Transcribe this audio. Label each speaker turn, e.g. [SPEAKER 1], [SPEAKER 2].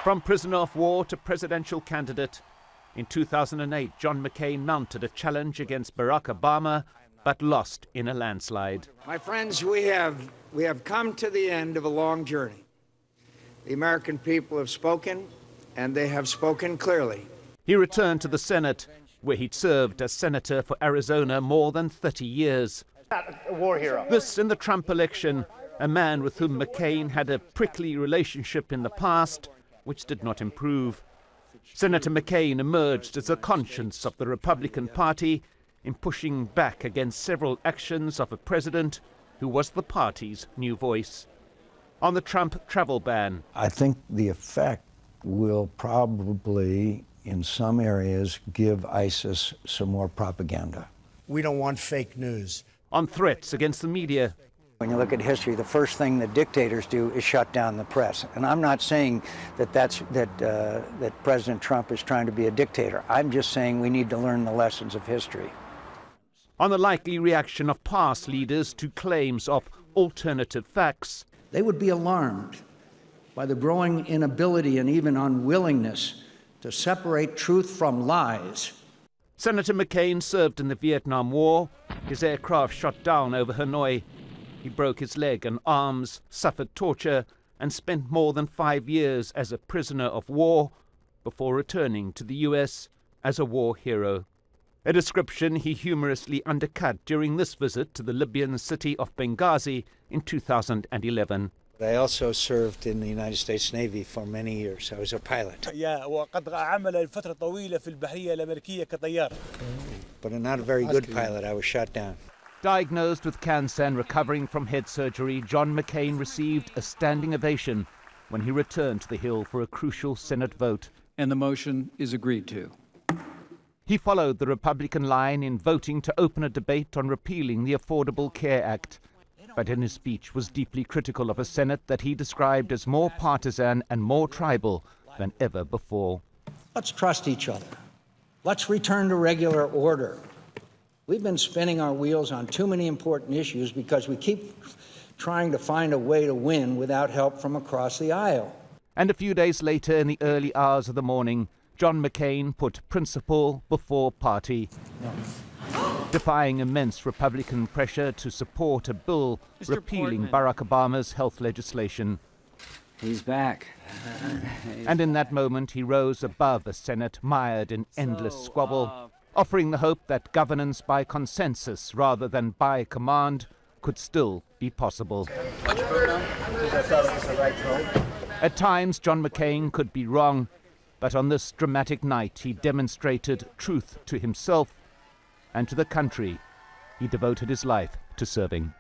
[SPEAKER 1] From prisoner of war to presidential candidate, in 2008, John McCain mounted a challenge against Barack Obama, but lost in a landslide.
[SPEAKER 2] My friends, we have come to the end of a long journey. The American people have spoken, and they have spoken clearly.
[SPEAKER 1] He returned to the Senate, where he'd served as senator for Arizona more than 30 years.
[SPEAKER 3] A war hero.
[SPEAKER 1] This in the Trump election, a man with whom McCain had a prickly relationship in the past, which did not improve. Senator McCain emerged as a conscience of the Republican Party in pushing back against several actions of a president who was the party's new voice. On the Trump travel ban,
[SPEAKER 4] I think the effect will probably, in some areas, give ISIS some more propaganda.
[SPEAKER 5] We don't want fake news.
[SPEAKER 1] On threats against the media.
[SPEAKER 6] When you look at history, the first thing that dictators do is shut down the press. And I'm not saying that President Trump is trying to be a dictator. I'm just saying we need to learn the lessons of history.
[SPEAKER 1] On the likely reaction of past leaders to claims of alternative facts.
[SPEAKER 7] They would be alarmed by the growing inability and even unwillingness to separate truth from lies.
[SPEAKER 1] Senator McCain served in the Vietnam War, his aircraft shot down over Hanoi. He broke his leg and arms, suffered torture, and spent more than 5 years as a prisoner of war before returning to the U.S. as a war hero. A description he humorously undercut during this visit to the Libyan city of Benghazi in 2011.
[SPEAKER 6] I also served in the United States Navy for many years. I was a pilot. But not a very good pilot. I was shot down.
[SPEAKER 1] Diagnosed with cancer and recovering from head surgery, John McCain received a standing ovation when he returned to the Hill for a crucial Senate vote.
[SPEAKER 8] And the motion is agreed to.
[SPEAKER 1] He followed the Republican line in voting to open a debate on repealing the Affordable Care Act, but in his speech was deeply critical of a Senate that he described as more partisan and more tribal than ever before.
[SPEAKER 7] Let's trust each other. Let's return to regular order. We've been spinning our wheels on too many important issues because we keep trying to find a way to win without help from across the aisle.
[SPEAKER 1] And a few days later, in the early hours of the morning, John McCain put principle before party. Defying immense Republican pressure to support a bill repealing Barack Obama's health legislation.
[SPEAKER 8] He's back.
[SPEAKER 1] And in that moment, he rose above a Senate mired in endless squabble, offering the hope that governance by consensus rather than by command could still be possible. At times, John McCain could be wrong, but on this dramatic night, he demonstrated truth to himself and to the country he devoted his life to serving.